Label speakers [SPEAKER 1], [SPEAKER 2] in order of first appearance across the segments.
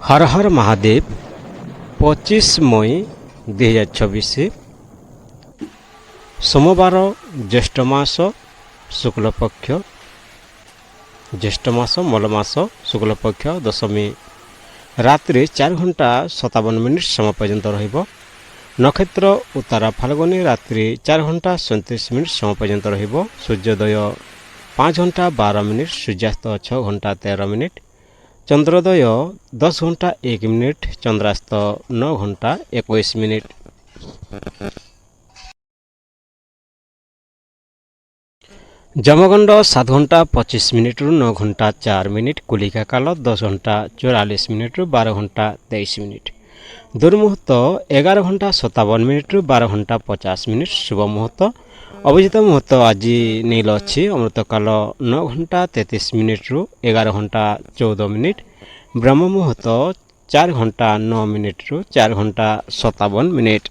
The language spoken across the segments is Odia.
[SPEAKER 1] हर हर महादेव 25 मई 2024 सोमवार ज्येष्ठ मास शुक्लपक्ष ज्येष्ठ मास मलमास शुक्लपक्ष दशमी रात्रि 4 घंटा 57 मिनिट समय पर्यंत रहिबो। नक्षत्र उत्तरा फाल्गुनी रात्रि 4 घंटा 37 मिनिट समय पर्यंत रहिबो। सूर्योदय 5 घंटा 12 मिनिट, सूर्यास्त 6 घंटा 13 मिनिट, चंद्रोदय 10 घंटा 1 मिनिट, चंद्रास्त 9 घंटा 21 मिनिट। जमगंड 7 घंटा 25 मिनिट रु 9 घंटा 4 मिनिट, कुलिका काल 10 घंटा 44 मिनिट रु 12 घंटा 23 मिनिट, दुर्मुहूर्त 11 घंटा 57 मिनिट रु 12 घंटा 50 मिनिट, शुभ मुहूर्त अभिजित मुहूर्त आज नील अच्छी, अमृतकाल 9 घंटा 33 मिनिट रु 11 घंटा 14 मिनिट, ब्रह्म मुहूर्त 4 घंटा 9 मिनिट रु 4 घंटा 57 मिनिट।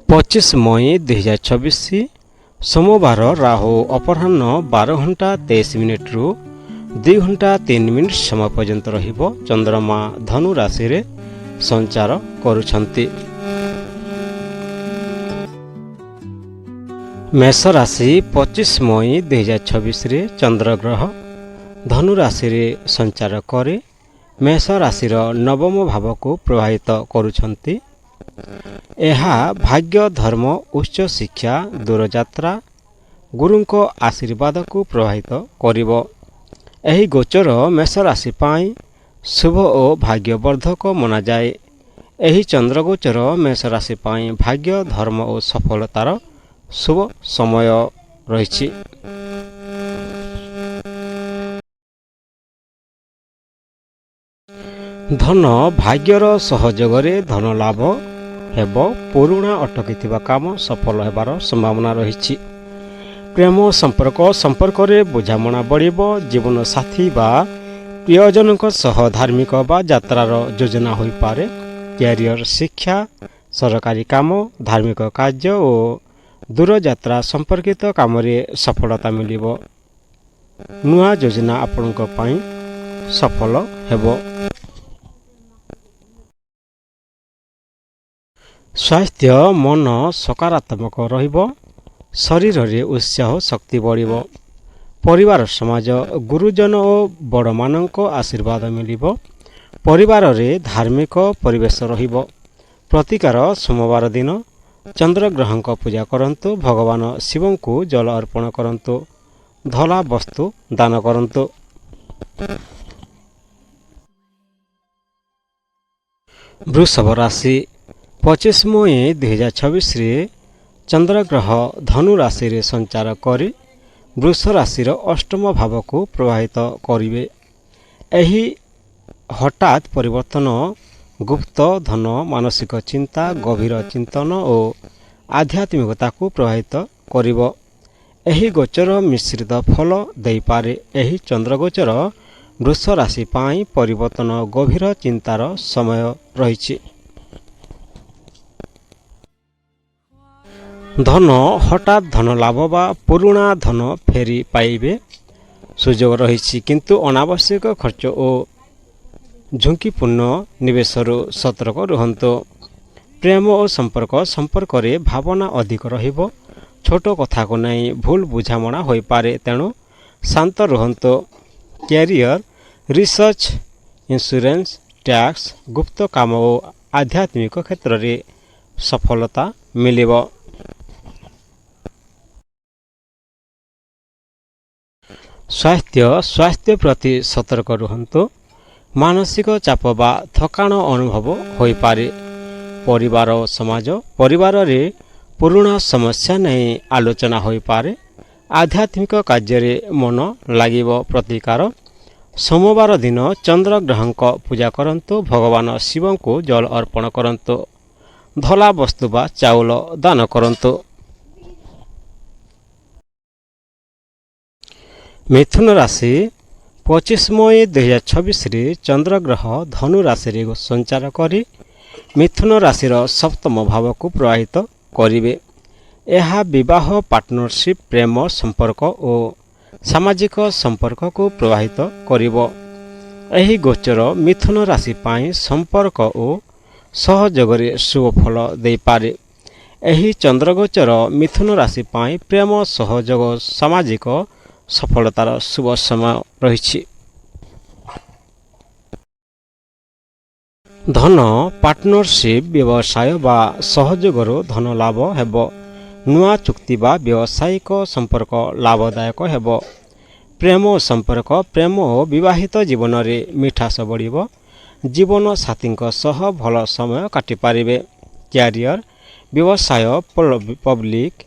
[SPEAKER 1] पच्चीस मई 2024 सोमवार राहु अपराह्न 12 घंटा 23 मिनिट रु 2 घंटा 3 मिनिट समय पर्यंत रहिबो। चंद्रमा धनु राशि रे संचार करुछंती। मेष राशि 25 मई 2026 रे चंद्रग्रह धनु राशि रे संचार करे मेष राशि रो नवम भाव को प्रभावित करुछंती। एहा भाग्य, धर्म, उच्च शिक्षा, दूरयात्रा, गुरुंको आशीर्वाद को प्रभावित करिवो। एही गोचर मेष राशि पाई शुभ और भाग्यवर्धक मना जाए। एही चंद्र गोचर मेष राशि पाई भाग्य, धर्म और सफलतार शुभ समय रहिछि। धन भाग्यर सहयोगरे धन लाभ हेब। पुरुणा अटकिथिबा काम सफल हेबार संभावना रहिछि। प्रेम संपर्क रे बुझामणा बढ़िबो। जीवन साथी बा प्रियजनक सह धार्मिक बा यात्रार योजना होई पारे। कैरियर, शिक्षा, सरकारी काम, धार्मिक कार्य और दूर यात्रा संपर्कित काम रे सफलता मिलिबो। नुआ योजना आपनक पई सफल हेबो। स्वास्थ्य मन सकारात्मक रहिबो। शरीर रे उत्साह शक्ति बढ़िबो। परिवार, समाज, गुरुजन और बड़ मानक आशीर्वाद मिलिबो। परिवार रे धार्मिक परिवेश रहिबो। प्रतिकार सोमवार दिन चंद्रग्रहं पूजा करंतु। भगवान शिवं को जल अर्पण करंतु। धला वस्तु दान करंतु। वृषभ राशि 25 मई 2026 रे चंद्रग्रह धनु राशि रे संचार करी वृष राशिर अष्टम भाव को प्रभावित करिवे। एही हठात परिवर्तन गुप्त धन, मानसिक चिंता, गभीर चिंतन और आध्यात्मिकता को प्रभावित करिवो। एही गोचर मिश्रित फल देई पारे। एही चंद्र गोचर वृष राशि पाई परिवर्तन, गभीर चिंतार समय रहिछि। धन हठात धन लाभ बा पुरुणा धन फेरी पाइबे सुजोग रहिछि, किंतु अनावश्यक खर्च और झुंकीपूर्ण निवेशरू सतर्क रुहंतु। प्रेम और संपर्क रे भावना अधिक रहिबो। छोट कथा को नहीं भूल बुझामणा होई पारे, तेणु शांत रुहंतु। कैरियर, रिसर्च, इंश्योरेंस, टैक्स, गुप्त काम और आध्यात्मिक क्षेत्र रे सफलता मिलिबो। स्वास्थ्य प्रति सतर्क रुहंतु। मानसिक चाप बा थकान अनुभव होई पारे। परिवार और समाज, परिवार रे पुराना समस्या नहीं आलोचना होई पारे। आध्यात्मिक कार्य रे मन लागिबो। प्रतिकार सोमवार दिन चंद्रग्रहं पूजा करंतु। भगवान शिवं को जल अर्पण करंतु। धला वस्तु बा चाउल दान करंतु। मिथुन राशि 25 मई 2026 रे चंद्रग्रह धनु राशि रे संचार करी मिथुन राशि सप्तम भाव को प्रभावित करिवे। यह विवाह, पार्टनरशिप, प्रेम संपर्क और ସାମାଜିକ ସମ୍ପର୍କକୁ ପ୍ରଭାବିତ କରିବ। ଏହି ଗୋଚର ମିଥୁନ ରାଶି ପାଇଁ ସମ୍ପର୍କ ଓ ସହଯୋଗରେ ଶୁଭ ଫଳ ଦେଇପାରେ। ଏହି ଚନ୍ଦ୍ରଗୋଚର ମିଥୁନ ରାଶି ପାଇଁ ପ୍ରେମ, ସହଯୋଗ, ସାମାଜିକ ସଫଳତାର ଶୁଭ ସମୟ ରହିଛି। ଧନ, ପାର୍ଟନରସିପ୍, ବ୍ୟବସାୟ ବା ସହଯୋଗରୁ ଧନ ଲାଭ ହେବ। ନୂଆ ଚୁକ୍ତି ବା ବ୍ୟବସାୟିକ ସମ୍ପର୍କ ଲାଭଦାୟକ ହେବ। ପ୍ରେମ ସମ୍ପର୍କ, ପ୍ରେମ ଓ ବିବାହିତ ଜୀବନରେ ମିଠାସ ବଢ଼ିବ। ଜୀବନ ସାଥୀଙ୍କ ସହ ଭଲ ସମୟ କାଟିପାରିବେ। କ୍ୟାରିୟର, ବ୍ୟବସାୟ, ପବ୍ଲିକ୍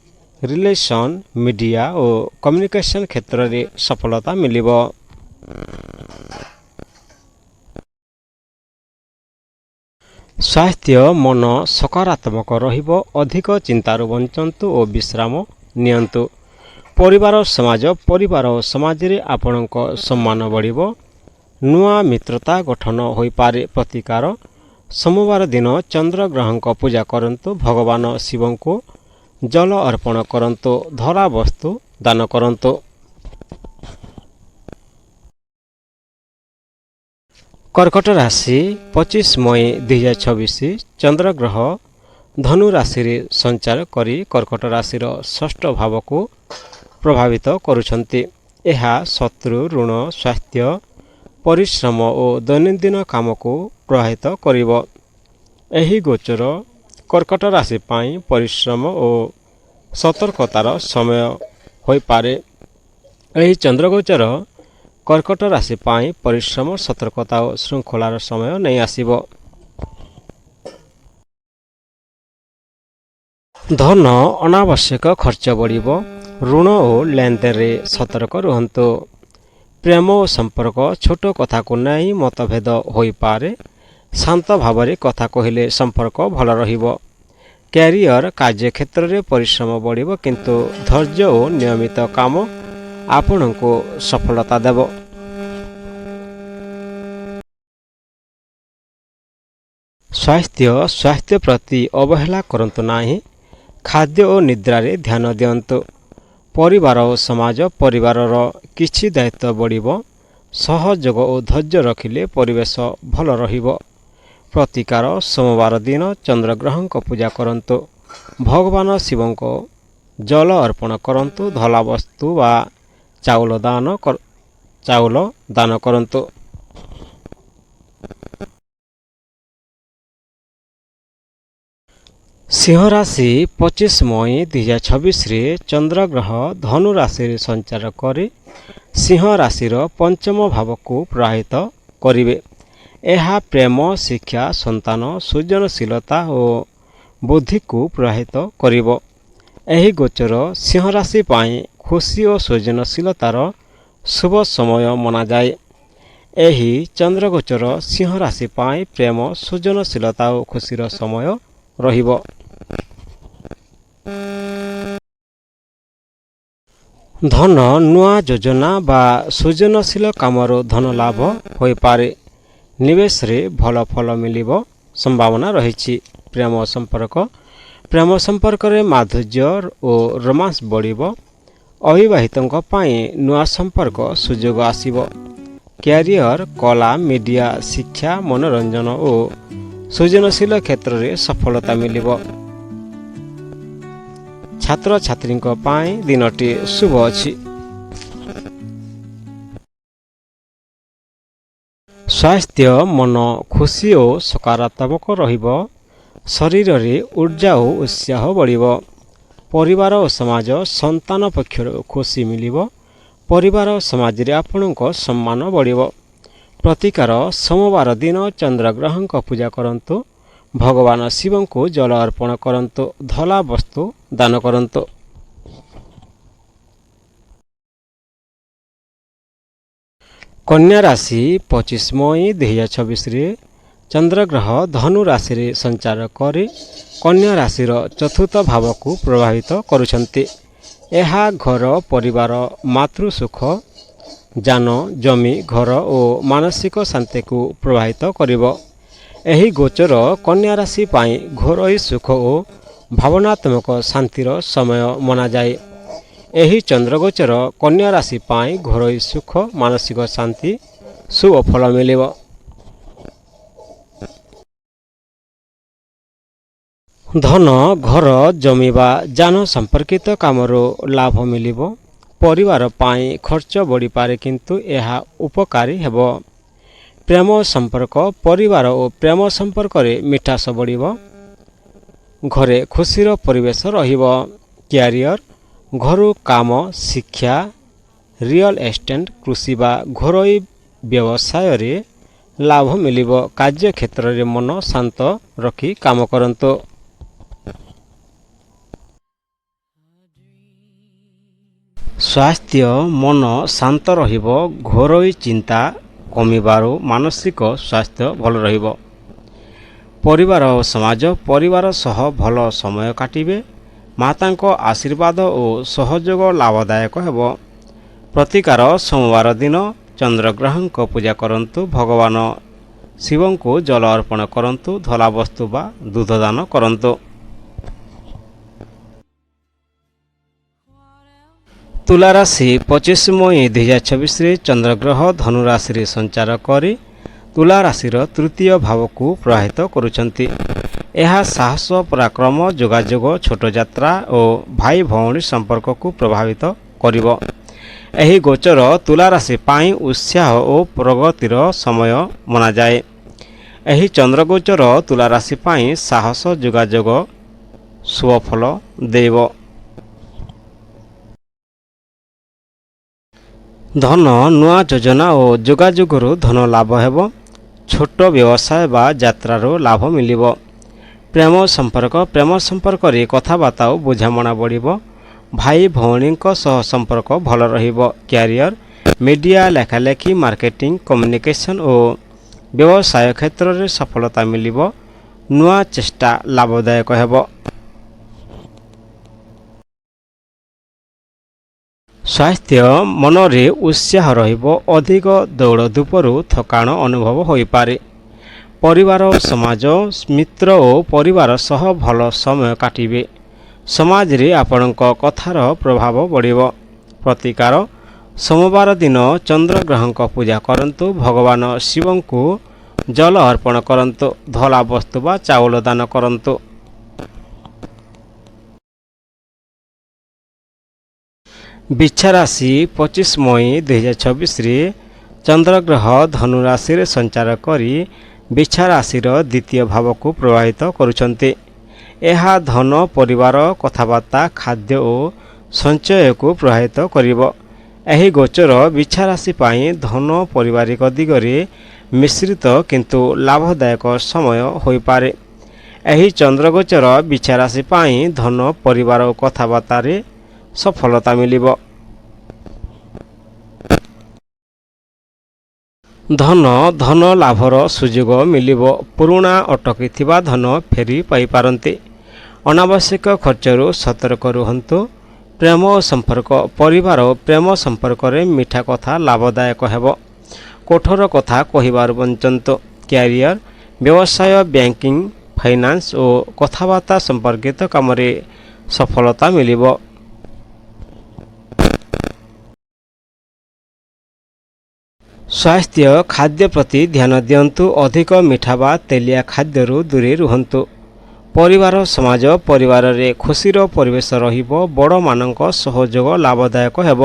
[SPEAKER 1] ରିଲେସନ୍, ମିଡ଼ିଆ ଓ କମ୍ୟୁନିକେସନ୍ କ୍ଷେତ୍ରରେ ସଫଳତା ମିଳିବ। ସ୍ୱାସ୍ଥ୍ୟ, ମନ ସକାରାତ୍ମକ ରହିବ। ଅଧିକ ଚିନ୍ତାରୁ ବଞ୍ଚନ୍ତୁ ଓ ବିଶ୍ରାମ ନିଅନ୍ତୁ। ପରିବାର ଓ ସମାଜରେ ଆପଣଙ୍କ ସମ୍ମାନ ବଢ଼ିବ। ନୂଆ ମିତ୍ରତା ଗଠନ ହୋଇପାରେ। ପ୍ରତିକାର, ସୋମବାର ଦିନ ଚନ୍ଦ୍ରଗ୍ରହଙ୍କ ପୂଜା କରନ୍ତୁ। ଭଗବାନ ଶିବଙ୍କୁ ଜଳ ଅର୍ପଣ କରନ୍ତୁ। ଧଳା ବସ୍ତୁ ଦାନ କରନ୍ତୁ। କର୍କଟ ରାଶି 25 ମଇ 2026 ଚନ୍ଦ୍ରଗ୍ରହ ଧନୁ ରାଶିରେ ସଞ୍ଚାର କରି କର୍କଟ ରାଶିର ଷଷ୍ଠ ଭାବକୁ ପ୍ରଭାବିତ କରୁଛନ୍ତି। ଏହା ଶତ୍ରୁ, ଋଣ, ସ୍ୱାସ୍ଥ୍ୟ, ପରିଶ୍ରମ ଓ ଦୈନନ୍ଦିନ କାମକୁ ପ୍ରଭାବିତ କରିବ। ଏହି ଗୋଚର କର୍କଟ ରାଶି ପାଇଁ ପରିଶ୍ରମ ଓ ସତର୍କତାର ସମୟ ହୋଇପାରେ। ଏହି ଚନ୍ଦ୍ରଗୋଚର କର୍କଟ ରାଶି ପାଇଁ ପରିଶ୍ରମ, ସତର୍କତା ଓ ଶୃଙ୍ଖଳାର ସମୟ ନେଇ ଆସିବ। ଧନ, ଅନାବଶ୍ୟକ ଖର୍ଚ୍ଚ ବଢ଼ିବ। ଋଣ ଓ ଲେନଦେନରେ ସତର୍କ ରୁହନ୍ତୁ। ପ୍ରେମ ଓ ସମ୍ପର୍କ, ଛୋଟ କଥାକୁ ନେଇ ମତଭେଦ ହୋଇପାରେ। ଶାନ୍ତ ଭାବରେ କଥା କହିଲେ ସମ୍ପର୍କ ଭଲ ରହିବ। କ୍ୟାରିୟର, କାର୍ଯ୍ୟକ୍ଷେତ୍ରରେ ପରିଶ୍ରମ ବଢ଼ିବ, କିନ୍ତୁ ଧୈର୍ଯ୍ୟ ଓ ନିୟମିତ କାମ ଆପଣଙ୍କୁ ସଫଳତା ଦେବ। ସ୍ୱାସ୍ଥ୍ୟ ପ୍ରତି ଅବହେଳା କରନ୍ତୁ ନାହିଁ। ଖାଦ୍ୟ ଓ ନିଦ୍ରାରେ ଧ୍ୟାନ ଦିଅନ୍ତୁ। ପରିବାର ଓ ସମାଜ, ପରିବାରର କିଛି ଦାୟିତ୍ୱ ବଢ଼ିବ। ସହଯୋଗ ଓ ଧୈର୍ଯ୍ୟ ରଖିଲେ ପରିବେଶ ଭଲ ରହିବ। ପ୍ରତିକାର, ସୋମବାର ଦିନ ଚନ୍ଦ୍ରଗ୍ରହଙ୍କ ପୂଜା କରନ୍ତୁ। ଭଗବାନ ଶିବଙ୍କୁ ଜଳ ଅର୍ପଣ କରନ୍ତୁ। ଧଳା ବସ୍ତୁ ବା ଚାଉଳ ଦାନ କରନ୍ତୁ। ସିଂହ ରାଶି 25 ମଇ 2026 ଚନ୍ଦ୍ରଗ୍ରହ ଧନୁ ରାଶିରେ ସଞ୍ଚାର କରି ସିଂହ ରାଶିର ପଞ୍ଚମ ଭାବକୁ ପ୍ରଭାବିତ କରିବେ। ଏହା ପ୍ରେମ, ଶିକ୍ଷା, ସନ୍ତାନ, ସୃଜନଶୀଳତା ଓ ବୁଦ୍ଧିକୁ ପ୍ରଭାବିତ କରିବ। ଏହି ଗୋଚର ସିଂହ ରାଶି ପାଇଁ ଖୁସି ଓ ସୃଜନଶୀଳତାର ଶୁଭ ସମୟ ମନାଯାଏ। ଏହି ଚନ୍ଦ୍ରଗୋଚର ସିଂହ ରାଶି ପାଇଁ ପ୍ରେମ, ସୃଜନଶୀଳତା ଓ ଖୁସିର ସମୟ ରହିବ। ଧନ, ନୂଆ ଯୋଜନା ବା ସୃଜନଶୀଳ କାମରୁ ଧନ ଲାଭ ହୋଇପାରେ। ନିବେଶରେ ଭଲ ଫଳ ମିଳିବ ସମ୍ଭାବନା ରହିଛି। ପ୍ରେମ ସମ୍ପର୍କରେ ମାଧୁର୍ଯ୍ୟ ଓ ରୋମାନ୍ସ ବଢ଼ିବ। ଅବିବାହିତଙ୍କ ପାଇଁ ନୂଆ ସମ୍ପର୍କ ସୁଯୋଗ ଆସିବ। କ୍ୟାରିୟର, କଳା, ମିଡ଼ିଆ, ଶିକ୍ଷା, ମନୋରଞ୍ଜନ ଓ ସୃଜନଶୀଳ କ୍ଷେତ୍ରରେ ସଫଳତା ମିଳିବ। ଛାତ୍ରଛାତ୍ରୀଙ୍କ ପାଇଁ ଦିନଟି ଶୁଭ ଅଛି। ସ୍ୱାସ୍ଥ୍ୟ, ମନ ଖୁସି ଓ ସକାରାତ୍ମକ ରହିବ। ଶରୀରରେ ଉର୍ଜା ଓ ଉତ୍ସାହ ବଢ଼ିବ। ପରିବାର ଓ ସମାଜ, ସନ୍ତାନ ପକ୍ଷରୁ ଖୁସି ମିଳିବ। ପରିବାର ଓ ସମାଜରେ ଆପଣଙ୍କ ସମ୍ମାନ ବଢ଼ିବ। ପ୍ରତିକାର, ସୋମବାର ଦିନ ଚନ୍ଦ୍ରଗ୍ରହଙ୍କ ପୂଜା କରନ୍ତୁ। ଭଗବାନ ଶିବଙ୍କୁ ଜଳ ଅର୍ପଣ କରନ୍ତୁ। ଧଳା ବସ୍ତୁ ଦାନ କରନ୍ତୁ। କନ୍ୟା ରାଶି 25 ମଇ 2026 ଚନ୍ଦ୍ରଗ୍ରହ ଧନୁ ରାଶିରେ ସଞ୍ଚାର କରି କନ୍ୟା ରାଶିର ଚତୁର୍ଥ ଭାବକୁ ପ୍ରଭାବିତ କରୁଛନ୍ତି। ଏହା ଘର, ପରିବାର, ମାତୃସୁଖ, ଯାନ, ଜମି, ଘର ଓ ମାନସିକ ଶାନ୍ତିକୁ ପ୍ରଭାବିତ କରିବ। ଏହି ଗୋଚର କନ୍ୟା ରାଶି ପାଇଁ ଘରୋଇ ସୁଖ ଓ ଭାବନାତ୍ମକ ଶାନ୍ତିର ସମୟ ମନାଯାଏ। ଏହି ଚନ୍ଦ୍ରଗୋଚର କନ୍ୟା ରାଶି ପାଇଁ ଘରୋଇ ସୁଖ, ମାନସିକ ଶାନ୍ତି, ଶୁଭ ଫଳ ମିଳିବ। ଧନ, ଘର, ଜମି ବା ଯାନ ସମ୍ପର୍କିତ କାମରୁ ଲାଭ ମିଳିବ। ପରିବାର ପାଇଁ ଖର୍ଚ୍ଚ ବଢ଼ିପାରେ କିନ୍ତୁ ଏହା ଉପକାରୀ ହେବ। ପ୍ରେମ ସମ୍ପର୍କ, ପରିବାର ଓ ପ୍ରେମ ସମ୍ପର୍କରେ ମିଠାସ ବଢ଼ିବ। ଘରେ ଖୁସିର ପରିବେଶ ରହିବ। କ୍ୟାରିୟର, ଘରୁ କାମ, ଶିକ୍ଷା, ରିଅଲ ଏଷ୍ଟେଟ୍, କୃଷି ବା ଘରୋଇ ବ୍ୟବସାୟରେ ଲାଭ ମିଳିବ। କାର୍ଯ୍ୟକ୍ଷେତ୍ରରେ ମନ ଶାନ୍ତ ରଖି କାମ କରନ୍ତୁ। ସ୍ୱାସ୍ଥ୍ୟ, ମନ ଶାନ୍ତ ରହିବ। ଘରୋଇ ଚିନ୍ତା କମିବାରୁ ମାନସିକ ସ୍ୱାସ୍ଥ୍ୟ ଭଲ ରହିବ। ପରିବାର ଓ ସମାଜ, ପରିବାର ସହ ଭଲ ସମୟ କାଟିବେ। ମାତାଙ୍କ ଆଶୀର୍ବାଦ ଓ ସହଯୋଗ ଲାଭଦାୟକ ହେବ। ପ୍ରତିକାର, ସୋମବାର ଦିନ ଚନ୍ଦ୍ରଗ୍ରହଙ୍କ ପୂଜା କରନ୍ତୁ। ଭଗବାନ ଶିବଙ୍କୁ ଜଳ ଅର୍ପଣ କରନ୍ତୁ। ଧଳା ବସ୍ତୁ ବା ଦୁଧ ଦାନ କରନ୍ତୁ। ତୁଲା ରାଶି 25 ମଇ 2026ରେ ଚନ୍ଦ୍ରଗ୍ରହ ଧନୁ ରାଶିରେ ସଞ୍ଚାର କରି ତୁଲା ରାଶିର ତୃତୀୟ ଭାବକୁ ପ୍ରଭାବିତ କରୁଛନ୍ତି। ଏହା ସାହସ, ପରାକ୍ରମ, ଯୋଗାଯୋଗ, ଛୋଟ ଯାତ୍ରା ଓ ଭାଇ ଭଉଣୀ ସମ୍ପର୍କକୁ ପ୍ରଭାବିତ କରିବ। ଏହି ଗୋଚର ତୁଲା ରାଶି ପାଇଁ ଉତ୍ସାହ ଓ ପ୍ରଗତିର ସମୟ ମନାଯାଏ। ଏହି ଚନ୍ଦ୍ରଗୋଚର ତୁଲା ରାଶି ପାଇଁ ସାହସ, ଯୋଗାଯୋଗ ଶୁଭ ଫଳ ଦେବ। ଧନ, ନୂଆ ଯୋଜନା ଓ ଯୋଗାଯୋଗରୁ ଧନ ଲାଭ ହେବ। ଛୋଟ ବ୍ୟବସାୟ ବା ଯାତ୍ରାରୁ ଲାଭ ମିଳିବ। ପ୍ରେମ ସମ୍ପର୍କରେ କଥାବାର୍ତ୍ତା ଓ ବୁଝାମଣା ବଢ଼ିବ। ଭାଇ ଭଉଣୀଙ୍କ ସହ ସମ୍ପର୍କ ଭଲ ରହିବ। କ୍ୟାରିୟର, ମିଡ଼ିଆ, ଲେଖାଲେଖି, ମାର୍କେଟିଂ, କମ୍ୟୁନିକେସନ୍ ଓ ବ୍ୟବସାୟ କ୍ଷେତ୍ରରେ ସଫଳତା ମିଳିବ। ନୂଆ ଚେଷ୍ଟା ଲାଭଦାୟକ ହେବ। ସ୍ୱାସ୍ଥ୍ୟ, ମନରେ ଉତ୍ସାହ ରହିବ। ଅଧିକ ଦୌଡ଼ଧୂପରୁ ଥକାଣ ଅନୁଭବ ହୋଇପାରେ। ପରିବାର, ସମାଜ, ମିତ୍ର ଓ ପରିବାର ସହ ଭଲ ସମୟ କାଟିବେ। ସମାଜରେ ଆପଣଙ୍କ କଥାର ପ୍ରଭାବ ବଢ଼ିବ। ପ୍ରତିକାର, ସୋମବାର ଦିନ ଚନ୍ଦ୍ରଗ୍ରହଙ୍କ ପୂଜା କରନ୍ତୁ। ଭଗବାନ ଶିବଙ୍କୁ ଜଳ ଅର୍ପଣ କରନ୍ତୁ। ଧଳା ବସ୍ତୁ ବା ଚାଉଳ ଦାନ କରନ୍ତୁ। ବିଛା ରାଶି 25 ମଇ 2026ରେ ଚନ୍ଦ୍ରଗ୍ରହ ଧନୁ ରାଶିରେ ସଞ୍ଚାର କରି ବିଛା ରାଶିର ଦ୍ୱିତୀୟ ଭାବକୁ ପ୍ରଭାବିତ କରୁଛନ୍ତି। ଏହା ଧନ, ପରିବାର, କଥାବାର୍ତ୍ତା, ଖାଦ୍ୟ ଓ ସଞ୍ଚୟକୁ ପ୍ରଭାବିତ କରିବ। ଏହି ଗୋଚର ବିଛା ରାଶି ପାଇଁ ଧନ ପାରିବାରିକ ଦିଗରେ ମିଶ୍ରିତ କିନ୍ତୁ ଲାଭଦାୟକ ସମୟ ହୋଇପାରେ। ଏହି ଚନ୍ଦ୍ରଗୋଚର ବିଛା ରାଶି ପାଇଁ ଧନ, ପରିବାର ଓ କଥାବାର୍ତ୍ତାରେ ସଫଳତା ମିଳିବ। ଧନ ଲାଭର ସୁଯୋଗ ମିଳିବ। ପୁରୁଣା ଅଟକିଥିବା ଧନ ଫେରି ପାଇପାରନ୍ତି। ଅନାବଶ୍ୟକ ଖର୍ଚ୍ଚରୁ ସତର୍କ ରୁହନ୍ତୁ। ପ୍ରେମ ସମ୍ପର୍କ, ପରିବାର ଓ ପ୍ରେମ ସମ୍ପର୍କରେ ମିଠା କଥା ଲାଭଦାୟକ ହେବ। କଠୋର କଥା କହିବାରୁ ବଞ୍ଚନ୍ତୁ। କ୍ୟାରିୟର, ବ୍ୟବସାୟ, ବ୍ୟାଙ୍କିଂ, ଫାଇନାନ୍ସ ଓ କଥାବାର୍ତ୍ତା ସମ୍ପର୍କିତ କାମରେ ସଫଳତା ମିଳିବ। ସ୍ୱାସ୍ଥ୍ୟ, ଖାଦ୍ୟ ପ୍ରତି ଧ୍ୟାନ ଦିଅନ୍ତୁ। ଅଧିକ ମିଠା ବା ତେଲିଆ ଖାଦ୍ୟରୁ ଦୂରେଇ ରୁହନ୍ତୁ। ପରିବାର, ସମାଜ, ପରିବାରରେ ଖୁସିର ପରିବେଶ ରହିବ। ବଡ଼ମାନଙ୍କ ସହଯୋଗ ଲାଭଦାୟକ ହେବ।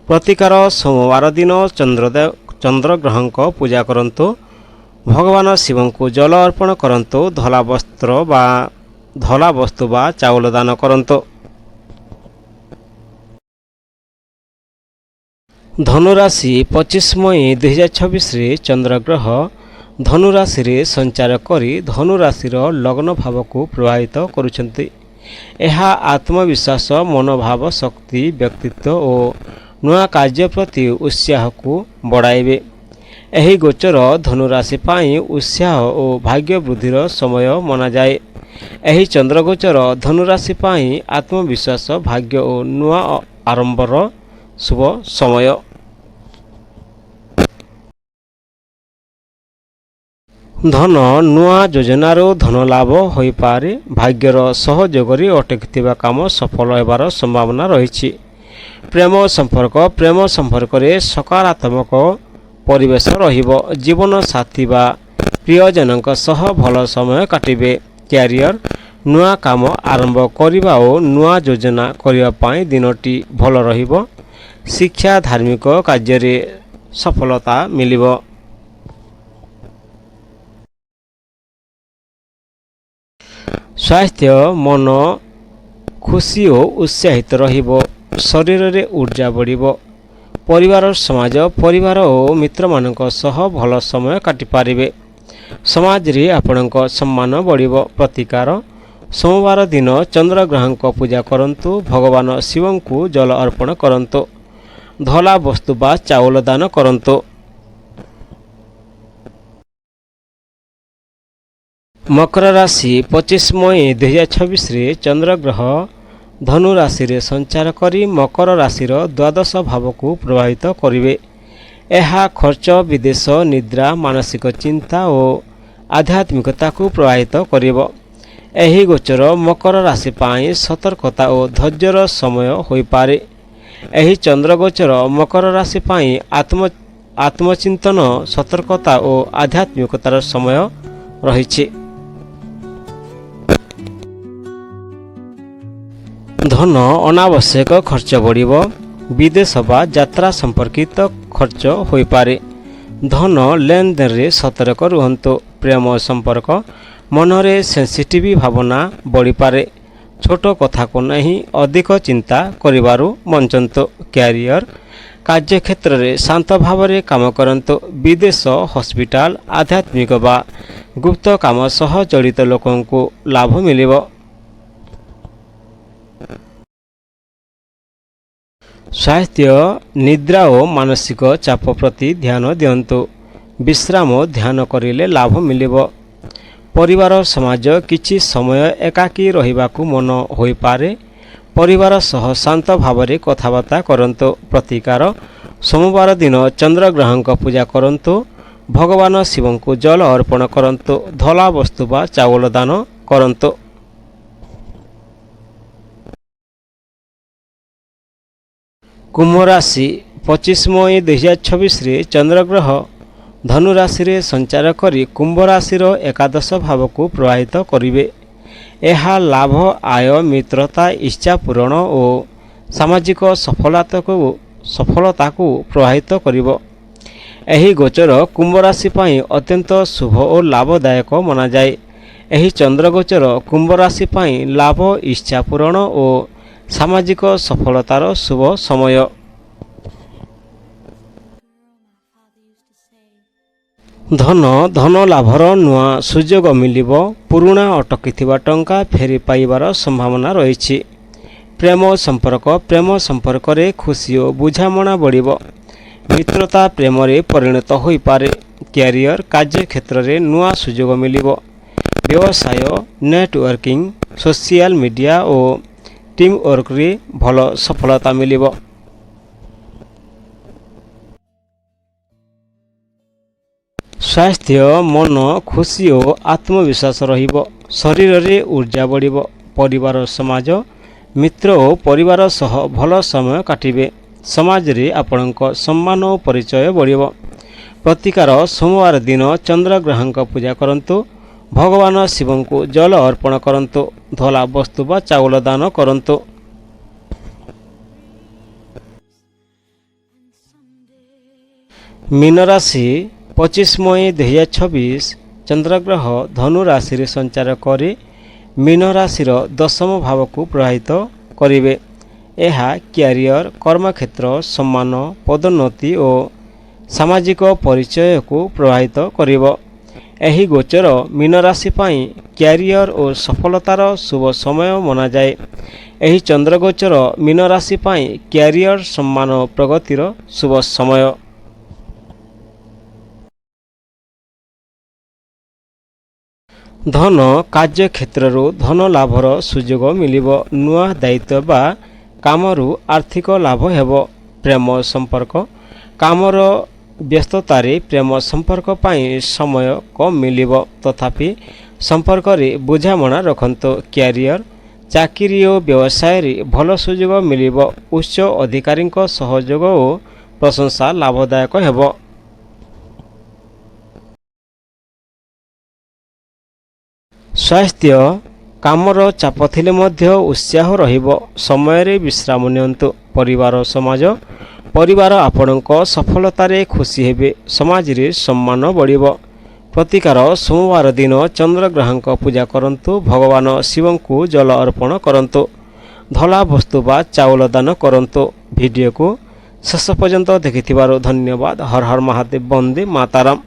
[SPEAKER 1] ପ୍ରତିକାର, ସୋମବାର ଦିନ ଚନ୍ଦ୍ରଗ୍ରହଙ୍କ ପୂଜା କରନ୍ତୁ। ଭଗବାନ ଶିବଙ୍କୁ ଜଳ ଅର୍ପଣ କରନ୍ତୁ। ଧଳା ବସ୍ତୁ ବା ଚାଉଳ ଦାନ କରନ୍ତୁ। ଧନୁରାଶି 25 ମଇ 2026ରେ ଚନ୍ଦ୍ରଗ୍ରହ ଧନୁରାଶିରେ ସଞ୍ଚାର କରି ଧନୁରାଶିର ଲଗ୍ନ ଭାବକୁ ପ୍ରଭାବିତ କରୁଛନ୍ତି। ଏହା ଆତ୍ମବିଶ୍ୱାସ, ମନୋଭାବ, ଶକ୍ତି, ବ୍ୟକ୍ତିତ୍ୱ ଓ ନୂଆ କାର୍ଯ୍ୟ ପ୍ରତି ଉତ୍ସାହକୁ ବଢ଼ାଇବେ। ଏହି ଗୋଚର ଧନୁରାଶି ପାଇଁ ଉତ୍ସାହ ଓ ଭାଗ୍ୟ ବୃଦ୍ଧିର ସମୟ ମନାଯାଏ। ଏହି ଚନ୍ଦ୍ରଗୋଚର ଧନୁରାଶି ପାଇଁ ଆତ୍ମବିଶ୍ୱାସ, ଭାଗ୍ୟ ଓ ନୂଆ ଆରମ୍ଭର ଶୁଭ ସମୟ। ଧନ, ନୂଆ ଯୋଜନାରୁ ଧନ ଲାଭ ହୋଇପାରେ। ଭାଗ୍ୟର ସହଯୋଗରେ ଅଟକିଥିବା କାମ ସଫଳ ହେବାର ସମ୍ଭାବନା ରହିଛି। ପ୍ରେମ ସମ୍ପର୍କରେ ସକାରାତ୍ମକ ପରିବେଶ ରହିବ। ଜୀବନସାଥୀ ବା ପ୍ରିୟଜନଙ୍କ ସହ ଭଲ ସମୟ କାଟିବେ। କ୍ୟାରିୟର, ନୂଆ କାମ ଆରମ୍ଭ କରିବା ଓ ନୂଆ ଯୋଜନା କରିବା ପାଇଁ ଦିନଟି ଭଲ ରହିବ। ଶିକ୍ଷା, ଧାର୍ମିକ କାର୍ଯ୍ୟରେ ସଫଳତା ମିଳିବ। ସ୍ୱାସ୍ଥ୍ୟ, ମନ ଖୁସି ଓ ଉତ୍ସାହିତ ରହିବ। ଶରୀରରେ ଉର୍ଜା ବଢ଼ିବ। ପରିବାର ଓ ମିତ୍ରମାନଙ୍କ ସହ ଭଲ ସମୟ କାଟିପାରିବେ। ସମାଜରେ ଆପଣଙ୍କ ସମ୍ମାନ ବଢ଼ିବ। ପ୍ରତିକାର, ସୋମବାର ଦିନ ଚନ୍ଦ୍ରଗ୍ରହଙ୍କ ପୂଜା କରନ୍ତୁ। ଭଗବାନ ଶିବଙ୍କୁ ଜଳ ଅର୍ପଣ କରନ୍ତୁ। ଧଳା ବସ୍ତୁ ବା ଚାଉଳ ଦାନ କରନ୍ତୁ। ମକର ରାଶି 25 ମଇ 2026ରେ ଚନ୍ଦ୍ରଗ୍ରହ ଧନୁ ରାଶିରେ ସଞ୍ଚାର କରି ମକର ରାଶିର ଦ୍ୱାଦଶ ଭାବକୁ ପ୍ରଭାବିତ କରିବେ। ଏହା ଖର୍ଚ୍ଚ, ବିଦେଶ, ନିଦ୍ରା, ମାନସିକ ଚିନ୍ତା ଓ ଆଧ୍ୟାତ୍ମିକତାକୁ ପ୍ରଭାବିତ କରିବ। ଏହି ଗୋଚର ମକର ରାଶି ପାଇଁ ସତର୍କତା ଓ ଧୈର୍ଯ୍ୟର ସମୟ ହୋଇପାରେ। ଏହି ଚନ୍ଦ୍ରଗୋଚର ମକର ରାଶି ପାଇଁ ଆତ୍ମଚିନ୍ତନ, ସତର୍କତା ଓ ଆଧ୍ୟାତ୍ମିକତାର ସମୟ ରହିଛି। ଧନ, ଅନାବଶ୍ୟକ ଖର୍ଚ୍ଚ ବଢ଼ିବ। ବିଦେଶ ବା ଯାତ୍ରା ସମ୍ପର୍କିତ ଖର୍ଚ୍ଚ ହୋଇପାରେ। ଧନ ଲେନଦେନରେ ସତର୍କ ରୁହନ୍ତୁ। ପ୍ରେମ ସମ୍ପର୍କ, ମନରେ ସେନ୍ସିଟିଭ୍ ଭାବନା ବଢ଼ିପାରେ। ଛୋଟ କଥାକୁ ନେଇ ଅଧିକ ଚିନ୍ତା କରିବାରୁ ବଞ୍ଚନ୍ତୁ। କ୍ୟାରିୟର, କାର୍ଯ୍ୟକ୍ଷେତ୍ରରେ ଶାନ୍ତ ଭାବରେ କାମ କରନ୍ତୁ। ବିଦେଶ, ହସ୍ପିଟାଲ, ଆଧ୍ୟାତ୍ମିକ ବା ଗୁପ୍ତ କାମ ସହ ଜଡ଼ିତ ଲୋକଙ୍କୁ ଲାଭ ମିଳିବ। ସ୍ୱାସ୍ଥ୍ୟ, ନିଦ୍ରା ଓ ମାନସିକ ଚାପ ପ୍ରତି ଧ୍ୟାନ ଦିଅନ୍ତୁ। ବିଶ୍ରାମ, ଧ୍ୟାନ କରିଲେ ଲାଭ ମିଳିବ। ପରିବାର, ସମାଜ, କିଛି ସମୟ ଏକାକୀ ରହିବାକୁ ମନ ହୋଇପାରେ। ପରିବାର ସହ ଶାନ୍ତ ଭାବରେ କଥାବାର୍ତ୍ତା କରନ୍ତୁ। ପ୍ରତିକାର, ସୋମବାର ଦିନ ଚନ୍ଦ୍ରଗ୍ରହଙ୍କ ପୂଜା କରନ୍ତୁ। ଭଗବାନ ଶିବଙ୍କୁ ଜଳ ଅର୍ପଣ କରନ୍ତୁ। ଧଳା ବସ୍ତୁ ବା ଚାଉଳ ଦାନ କରନ୍ତୁ। କୁମ୍ଭ ରାଶି 25 ମଇ 2026ରେ ଚନ୍ଦ୍ରଗ୍ରହ ଧନୁ ରାଶିରେ ସଞ୍ଚାର କରି କୁମ୍ଭ ରାଶିର ଏକାଦଶ ଭାବକୁ ପ୍ରଭାବିତ କରିବେ। ଏହା ଲାଭ, ଆୟ, ମିତ୍ରତା, ଇଚ୍ଛା ପୂରଣ ଓ ସାମାଜିକ ସଫଳତାକୁ ପ୍ରଭାବିତ କରିବ। ଏହି ଗୋଚର କୁମ୍ଭ ରାଶି ପାଇଁ ଅତ୍ୟନ୍ତ ଶୁଭ ଓ ଲାଭଦାୟକ ମନାଯାଏ। ଏହି ଚନ୍ଦ୍ରଗୋଚର କୁମ୍ଭ ରାଶି ପାଇଁ ଲାଭ, ଇଚ୍ଛା ପୂରଣ ଓ ସାମାଜିକ ସଫଳତାର ଶୁଭ ସମୟ। ଧନ ଲାଭର ନୂଆ ସୁଯୋଗ ମିଳିବ। ପୁରୁଣା ଅଟକିଥିବା ଟଙ୍କା ଫେରି ପାଇବାର ସମ୍ଭାବନା ରହିଛି। ପ୍ରେମ ସମ୍ପର୍କରେ ଖୁସି ଓ ବୁଝାମଣା ବଢ଼ିବ। ମିତ୍ରତା ପ୍ରେମରେ ପରିଣତ ହୋଇପାରେ। କ୍ୟାରିୟର, କାର୍ଯ୍ୟକ୍ଷେତ୍ରରେ ନୂଆ ସୁଯୋଗ ମିଳିବ। ବ୍ୟବସାୟ, ନେଟୱାର୍କିଂ, ସୋସିଆଲ ମିଡ଼ିଆ ଓ ଟିମ୍ ୱାର୍କରେ ଭଲ ସଫଳତା ମିଳିବ। ସ୍ୱାସ୍ଥ୍ୟ, ମନ ଖୁସି ଓ ଆତ୍ମବିଶ୍ୱାସ ରହିବ। ଶରୀରରେ ଉର୍ଜା ବଢ଼ିବ। ପରିବାର, ସମାଜ, ମିତ୍ର ଓ ପରିବାର ସହ ଭଲ ସମୟ କାଟିବେ। ସମାଜରେ ଆପଣଙ୍କ ସମ୍ମାନ ଓ ପରିଚୟ ବଢ଼ିବ। ପ୍ରତିକାର, ସୋମବାର ଦିନ ଚନ୍ଦ୍ରଗ୍ରହଙ୍କ ପୂଜା କରନ୍ତୁ। ଭଗବାନ ଶିବଙ୍କୁ ଜଳ ଅର୍ପଣ କରନ୍ତୁ। ଧଳା ବସ୍ତୁ ବା ଚାଉଳ ଦାନ କରନ୍ତୁ। ମୀନ ରାଶି 25 ମଇ 2026 ଚନ୍ଦ୍ରଗ୍ରହ ଧନୁ ରାଶିରେ ସଞ୍ଚାର କରି ମୀନ ରାଶିର ଦଶମ ଭାବକୁ ପ୍ରଭାବିତ କରିବେ। ଏହା କ୍ୟାରିୟର, କର୍ମକ୍ଷେତ୍ର, ସମ୍ମାନ, ପଦୋନ୍ନତି ଓ ସାମାଜିକ ପରିଚୟକୁ ପ୍ରଭାବିତ କରିବ। ଏହି ଗୋଚର ମୀନ ରାଶି ପାଇଁ କ୍ୟାରିୟର ଓ ସଫଳତାର ଶୁଭ ସମୟ ମନାଯାଏ। ଏହି ଚନ୍ଦ୍ରଗୋଚର ମୀନ ରାଶି ପାଇଁ କ୍ୟାରିୟର, ସମ୍ମାନ ଓ ପ୍ରଗତିର ଶୁଭ ସମୟ। ଧନ, କାର୍ଯ୍ୟକ୍ଷେତ୍ରରୁ ଧନ ଲାଭର ସୁଯୋଗ ମିଳିବ। ନୂଆ ଦାୟିତ୍ୱ ବା କାମରୁ ଆର୍ଥିକ ଲାଭ ହେବ। ପ୍ରେମ ସମ୍ପର୍କ, କାମର ବ୍ୟସ୍ତତାରେ ପ୍ରେମ ସମ୍ପର୍କ ପାଇଁ ସମୟ କମ୍ ମିଳିବ। ତଥାପି ସମ୍ପର୍କରେ ବୁଝାମଣା ରଖନ୍ତୁ। କ୍ୟାରିୟର, ଚାକିରି ଓ ବ୍ୟବସାୟରେ ଭଲ ସୁଯୋଗ ମିଳିବ। ଉଚ୍ଚ ଅଧିକାରୀଙ୍କ ସହଯୋଗ ଓ ପ୍ରଶଂସା ଲାଭଦାୟକ ହେବ। ସ୍ୱାସ୍ଥ୍ୟ, କାମର ଚାପ ଥିଲେ ମଧ୍ୟ ଉତ୍ସାହ ରହିବ। ସମୟରେ ବିଶ୍ରାମ ନିଅନ୍ତୁ। ପରିବାର ସମାଜ, ପରିବାର ଆପଣଙ୍କ ସଫଳତାରେ ଖୁସି ହେବେ। ସମାଜରେ ସମ୍ମାନ ବଢ଼ିବ। ପ୍ରତିକାର, ସୋମବାର ଦିନ ଚନ୍ଦ୍ରଗ୍ରହଙ୍କ ପୂଜା କରନ୍ତୁ। ଭଗବାନ ଶିବଙ୍କୁ ଜଳ ଅର୍ପଣ କରନ୍ତୁ। ଧଳା ବସ୍ତୁ ବା ଚାଉଳ ଦାନ କରନ୍ତୁ। ଭିଡ଼ିଓକୁ ଶେଷ ପର୍ଯ୍ୟନ୍ତ ଦେଖିଥିବାରୁ ଧନ୍ୟବାଦ। ହର ହର ମହାଦେବ, ବନ୍ଦେ ମାତାରାମ।